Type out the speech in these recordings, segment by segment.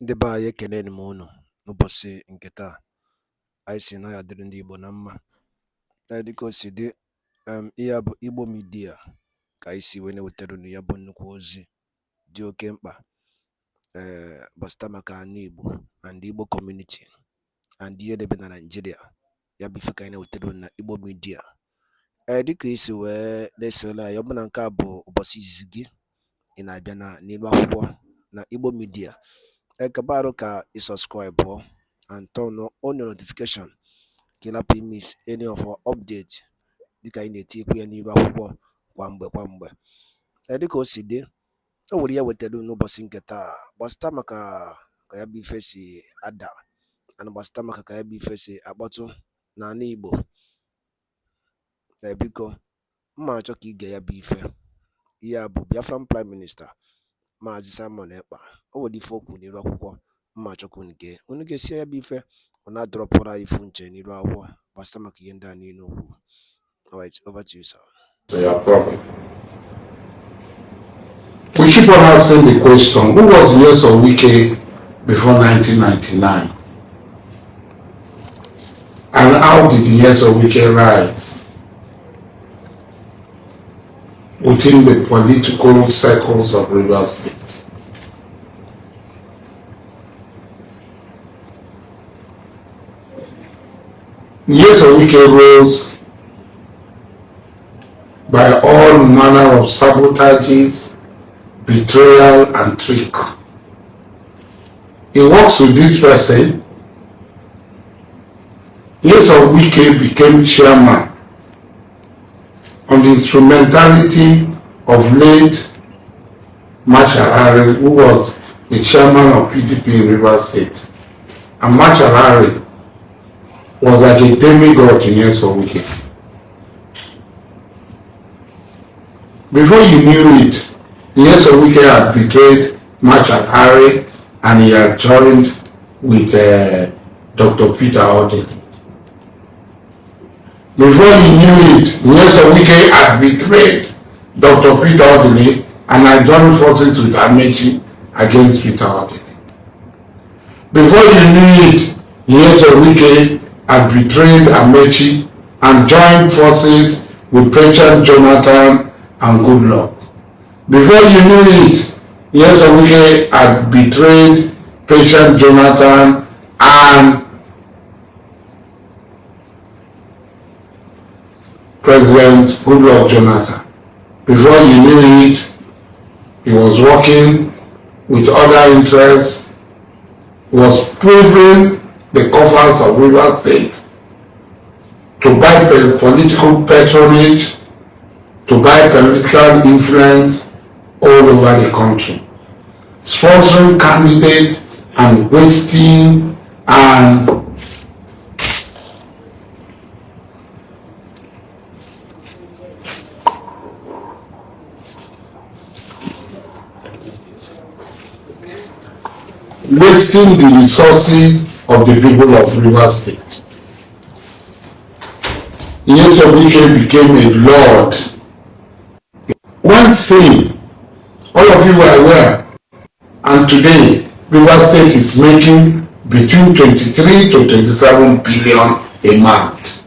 Ndị be anyị ekeneni m unu n'ụbọchị nke taa. Anyị si na ya dịrị ndị Igbo na mma. Dịka o si dị, ihe a bụ Igbo Media ka anyị si wee na-ewetara unu ya bụ nnukwu ozi dị oke mkpa gbasịta maka ana Igbo and Igbo community and ihe debe na Nigeria. Ya bụ ife ka anyị na-ewetara unu na Igbo Media. Dịka isi wee na-esole anyị, ọ bụ na nke a bụ ụbọchị izizi gị ị na-abịa n'ilu akwụkwọ na Igbo Media, kabaru ka subscribe and turn on your notification ka ị lapụ miss any of our update dịka anyị na-etikwu ya n'ilu akwụkwọ kwa mgbe. Dịka o si dị, o nwere ya wetara n'ụbọchị nke taa gbasịta maka ka ya bụ ife si ada and gbasịta maka ka ya bụ ife si akpọtụ n'ala Igbo. Biko mma achọ ka ige ya bụ ife. Ihe a bụ Biafran Prime Minister Maazị Simon Ekpa. O nwere ife okwu n'ilu akwụkwọ mma achọ ka unu ga-esi ya bụ ife ọ na-adọrọpụrụ anyị ifu nche n'ilu akwụkwọ gbasịta maka ihe ndị a niile okwu. Alright, over to you, sir. Your problem. We keep on asking the question, who was years of Wike before 1999? And how did the years of Wike rise within the political circles of Rivers State? Years of Wike rose by all manner of sabotages, betrayal, and trick. He works with this person. Years of Wike became chairman on the instrumentality of late Marshal Harry, who was the chairman of PDP in Rivers State. And Marshal Harry was like a demigod in Years of Wike. Before you knew it, Years of Wike had betrayed Marshal Harry and he had joined with Dr. Peter Odili. Before you knew it, Years of Wike had betrayed Dr. Peter Odili and had joined forces with Amechi against Peter Odili. Before you knew it, Years of Wike had betrayed Amechi and joined forces with President Jonathan and Goodluck. Before you knew it, Years of Wike had betrayed President Jonathan and President Goodluck Jonathan. Before you knew it, he was working with other interests. He was proving the coffers of Rivers State to buy political patronage, to buy political influence all over the country, sponsoring candidates and wasting and wasting the resources of the people of Rivers State. Years of Wike became a lord. One thing, all of you are aware, and today Rivers State is making between 23 to 27 billion a month.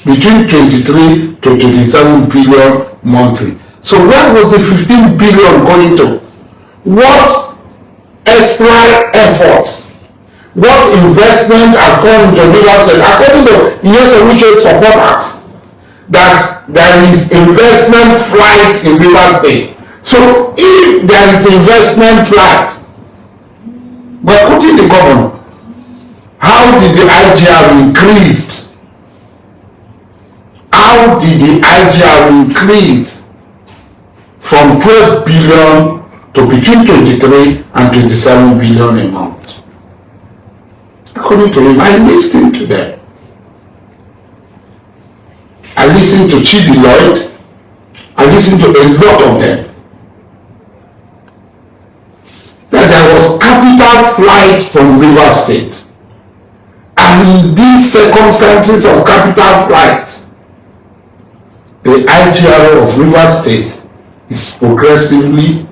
Between 23 to 27 billion monthly. So where was the 15 billion going to? What extra effort, what investment are going to Rivers State? According to Years of Wike supporters, that there is investment flight in Rivers State. So if there is investment flight, but putting the governor, how did the IGR increase? How did the IGR increase from 12 billion to between 23 and 27 billion a month? According to him, I listened to them. I listened to Chidi Lloyd. I listened to a lot of them. That there was capital flight from Rivers State. And in these circumstances of capital flight, the IGBO of Rivers State is progressively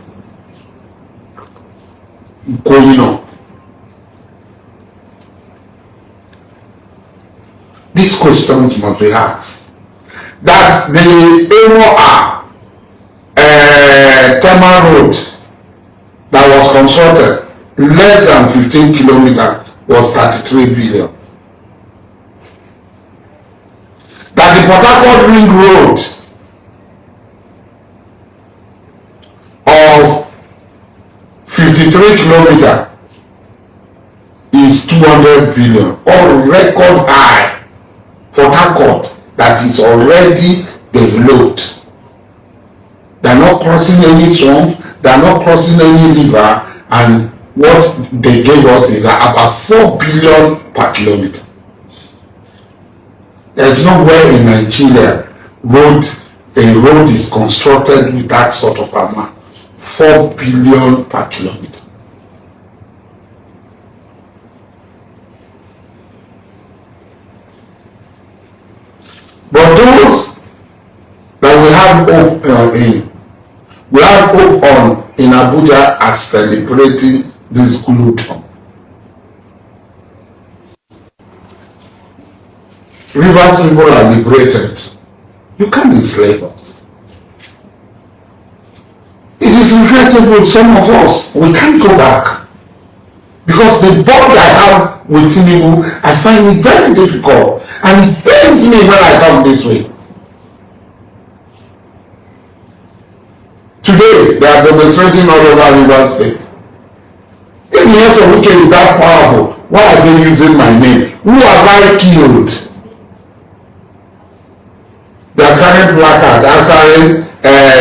going up. These questions must be asked. That the AMOA Tema Road that was constructed less than 15 kilometers was 33 billion. That the Port Harcourt Ring Road of 53 kilometers is 200 billion, or record high. Port Harcourt that is already developed. They are not crossing any swamp, they are not crossing any river, and what they gave us is about 4 billion per kilometer. There's nowhere in Nigeria a road is constructed with that sort of amount. 4 billion per kilometer. But those that we have hope on in Abuja are celebrating this gluten. Rivers people are liberated. You can't enslave us. It is regrettable, some of us, we can't go back. Because the bond I have with Tinubu, I find it very difficult. And it pains me when I talk this way. Today, they are demonstrating all over Rivers State. If the head of Wike is that powerful, why are they using my name? Who have I killed? They are carrying placard, Asari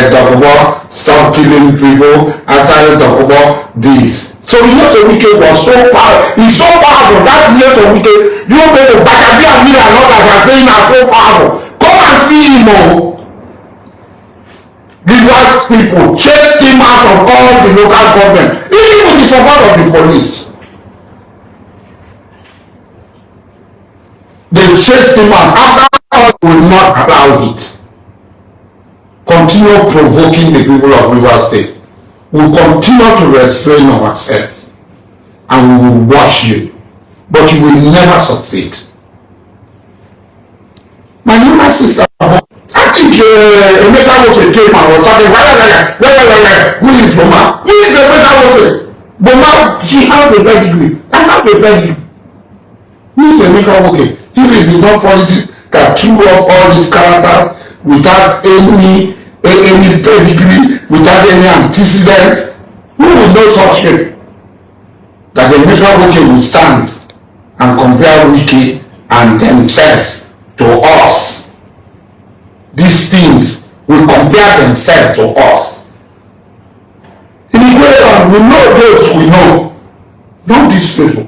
Dokubo, stop killing people, Asari Dokubo, this. So Yeso Wike was so powerful. He's so powerful. That Yeso Wike, you go to Bakabi and me and others are saying are so powerful. Come and see him. Rivers people chased him out of all the local government, even with the support of the police. They chased him out. After all, will not allow it. Continue provoking the people of Rivers State. We will continue to restrain ourselves and we will watch you, but you will never succeed. My younger sister, I think Emeka Woke came and was talking, who is Boma? Who is Emeka Woke? Boma, she has a pedigree. I have a pedigree. Who is Emeka Woke? If it is not politics that threw up all these characters without any pedigree, without any antecedent, who will know such thing? That Emeka Woke will stand and compare Wike and themselves to us. These things will compare themselves to us. In Equatorial, we know those we know, not these people.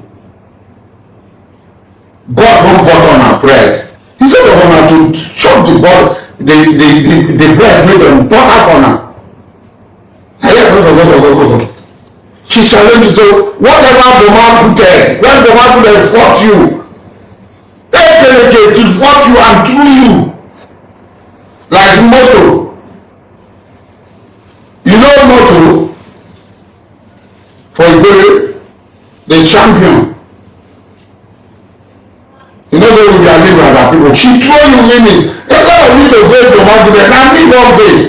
God don't butter on our bread. Instead of honor to chop the bread with them, butter for now. She challenged you, whatever Boma put, when Boma put fought you, he fought you and threw you. Like Moto. You know Moto? For Igwe, the champion. You know they will be living with other people. She throw you in it. Instead of you to face the mountain, and leave one face.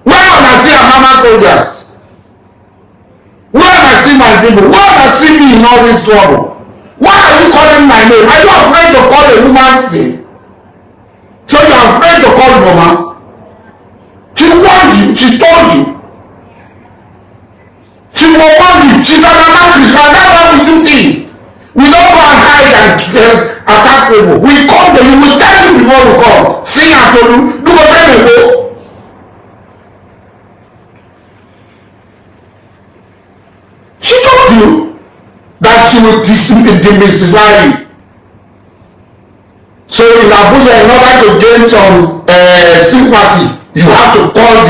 Where I see a mama soldiers? Where I see my people? Where I see me in all this trouble? Why are you calling my name? Are you afraid to call a woman's name? So you are afraid to call Boma? She warned you, she told you. She will warn you, she's an anarchist, and that's how we do things. We don't go and hide and attack people. We come to you, we tell you before we come. Sing and tell you, do whatever you go. She told you that she will demystify you. So in Abuja, in order to gain some sympathy, you have to call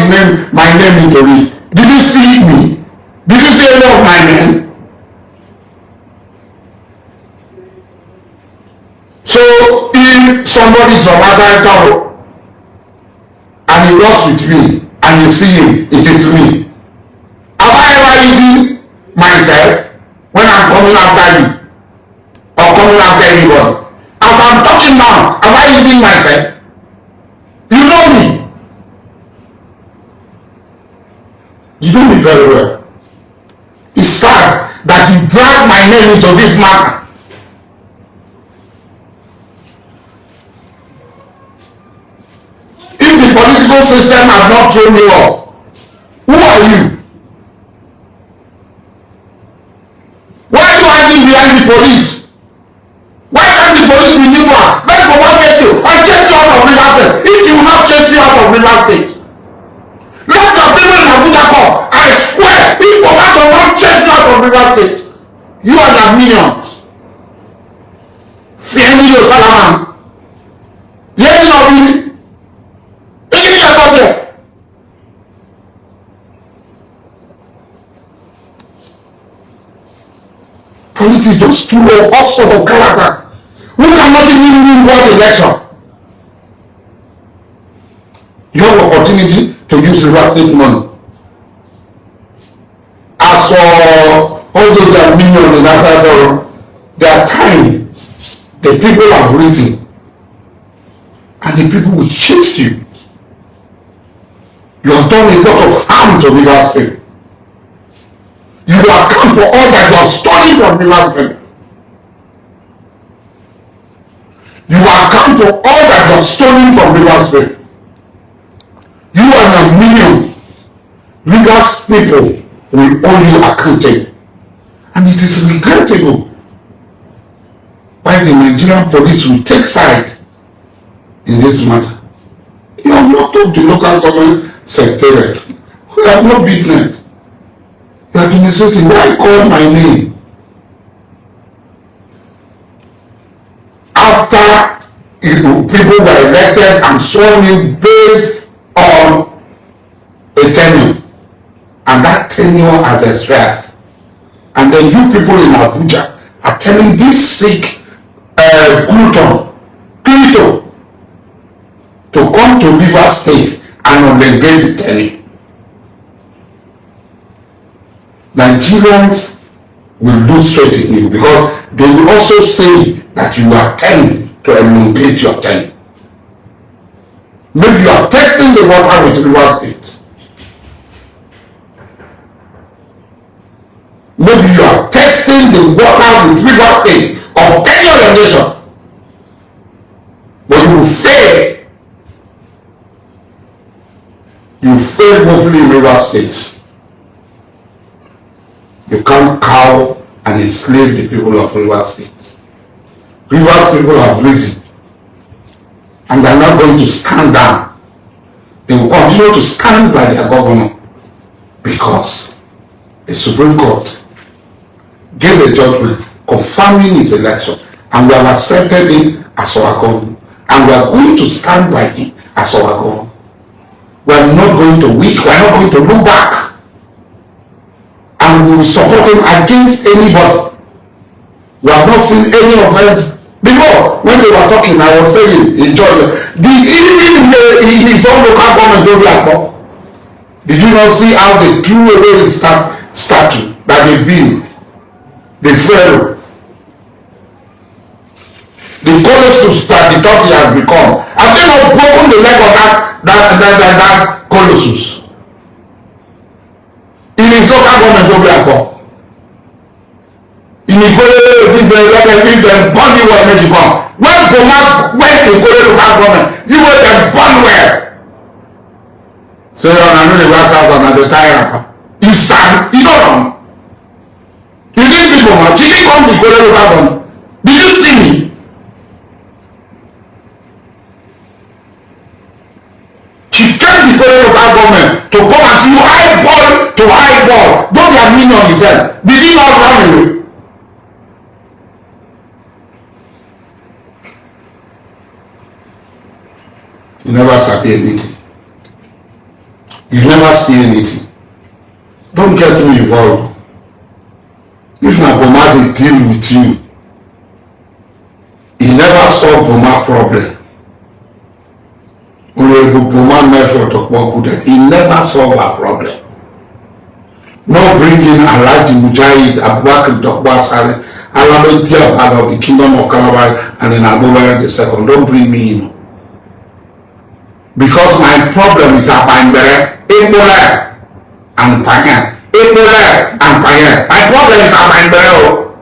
my name into it. Did you see me? Did you see any of my men? So if somebody is from Asari Dokubo and he works with me, and you see him, it is me. Have I ever eaten myself when I'm coming after you or coming after anybody? As I'm talking now, am I eating myself? You know me. You know me very well. It's sad that you drag my name into this matter. If the political system has not thrown you up, who are you? Why are you hiding behind the police? Why can't the police be neutral? Let go and chase you and chase you out of River State. If you will not chase you out of River State, let your people in Abuja come. I swear, if Govt will not chase you out of River State, you and your minions. Fear me, your Salaman. Hear me not be. Give me your budget. Politics just threw a hot sort of character who cannot even win one election. You have opportunity to use River State money. As for all those that minions in Asari, their time, the people have risen, and the people will chase you. You have done a lot of harm to River State. You will account for all that you have stolen from River State. You will account for all that you have stolen from River State. You and your minion, Rivers people, will owe you accounting. And it is regrettable why the Nigerian police will take side in this matter. You have not told the local government secretariat. We have no business. You have been saying, why call my name? After people were elected and sworn in based on a tenure, and that tenure has expired, and then you people in Abuja are telling this sick Pluto to come to River State and engage the tenure. Nigerians will lose faith in you because they will also say that you are tending to elongate your tenure. Maybe you are testing the water with River State. Maybe you are testing the water with River State of tenure elongation. But you will fail. You fail mostly in River State. You can't cow and enslave the people of River State. River people have risen, and they are not going to stand down. They will continue to stand by their governor because the Supreme Court gave a judgment confirming his election, and we have accepted him as our governor, and we are going to stand by him as our governor. We are not going to weak, we are not going to look back, and we will support him against anybody. We have not seen any offense. Before, when they were talking, I was saying in Georgia, even in his own local government, did you not see how they threw away the statue that they built? The Pharaoh. The colossus that the thought he has become. Have they not broken the leg of that colossus? In his local government, in the body where make you come. When Boma went to go to local government, you were the born where? So I know the work out on the tire. You stand, you don't know. You didn't see Boma. She didn't come to go to local government. Did you see me? She came to go to local government to come and see you eyeball to eyeball. Those are minions, he said. Did you not run away? You never sabi anything. You never see anything. Don't get me involved. If na Boma dey deal with you, he never solve Boma problem. Honorable Boma Mefo Tokbokude, he never solved our problem. No bringing Alhaji Mujahid Abubakar Dokbo Asari Alabe part of the kingdom of Calabar and in Abubakar II. Don't bring me in. Because my problem is Abambere, Ebola, and Panyan. Ebola and Panyan. My problem is Abambere,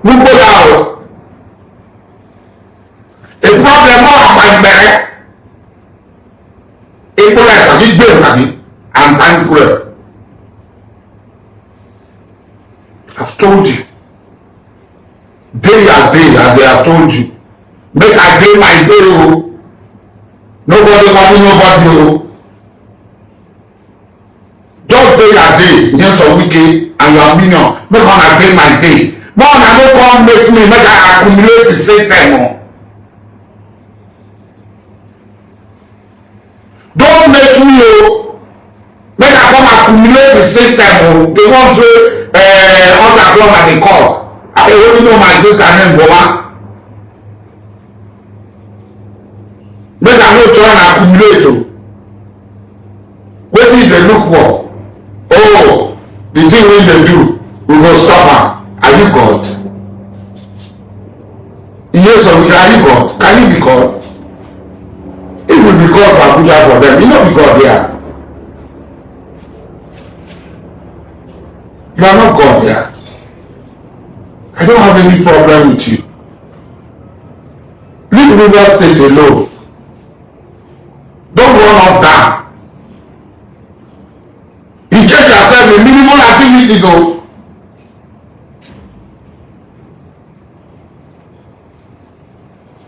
Mubola. The problem of Abambere, Ebola, IGBO, and Panyan. I've told you. Day and day, as they have told you. Make I day my day, oh. Nobody money, nobody, oh. Just day a day, yes, or Wike and your minion. Make on a day my day. More than no come make me, make I accumulate the same time, oh. Don't make me, oh. Make I come accumulate the system, oh. They want to, underclock at the call. I only know my sister name, Boma. Make I no try and accumulate, oh. What did they look for? Oh, the thing wey they do, we go stop am. Are you God? Yes, or are you God? Can you be God? If we be God for Abuja for them, you no be God there. You are not God there. I don't have any problem with you. Leave Rivers State alone. Don't run off down. Engage yourself in meaningful activity though.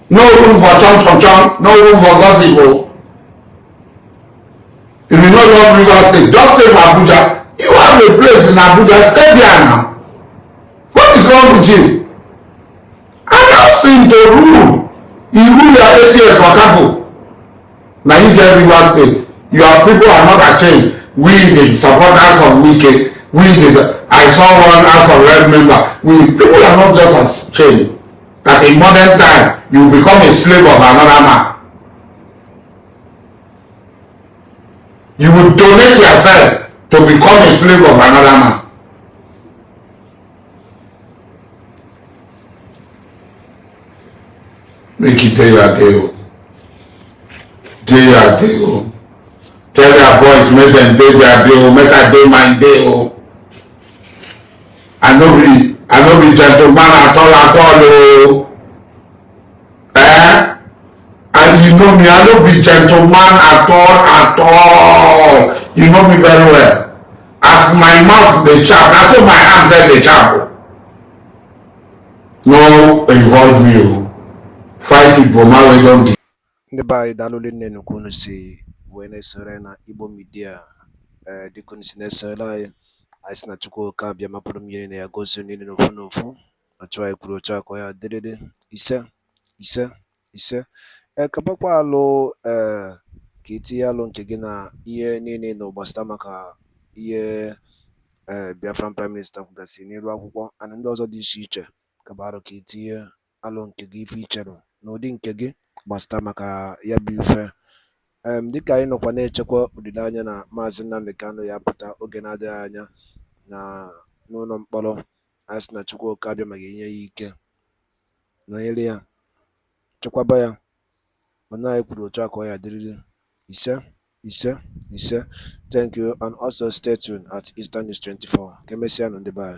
No room for chom, no room for gossip. If you no love Rivers State, just stay for Abuja. You have a place in Abuja, stay there now. What is wrong with you? Allow him to rule. He rule your 8 years for couple. Now you get Rivers State. Your people are not ashamed. We the supporters of Wike, I saw one House of Red member. People are not just ashamed. That in modern time, you become a slave of another man. You will donate yourself to become a slave of another man. Make it day your day. Day your day. Tell their boys, make them day their day. Make I day my day. I no be gentleman at all. And you know me, I no be gentleman at all. You know me very well. As my mouth dey chap, na so my hands dey chap. No involve me o. Fight with Boma wey don dey. Ndị be anyị daalụ nne nnukwu unu si wee na-esore anyị na Igbo Media. Dịka unu si na-esore anyị si na Chukwu ka abịa mapụrụ mmiri na ya gozie niile n'ofu n'ofu. Otu anyị kwuru otu akọ ya dịrịrị ise. Kabakwa alụ ka itinye alụ nke gị na ihe niile na gbasara maka ihe Biafran Prime Minister kwugasị n'iru akwụkwọ and ndị ọzọ dị iche iche. Kabarụ ka itinye alụ nke gị ife ichere n'ụdị nke gị gbasara maka ya bụ ife. Dịka anyị nọkwa na-echekwa olileanya na Maazị Nnamdi Kanu ya pụta oge na-adịghị anya na n'ụlọ mkpọrọ, anyị sị na Chukwu ka abịa maka inye ya ike nọnyere ya chekwaba ya. Mana anyị kwuru otu akọ ya dịrịrị ise. Thank you and also stay tuned at Eastern News 24. Ka emesịa nụ ndị be anyị.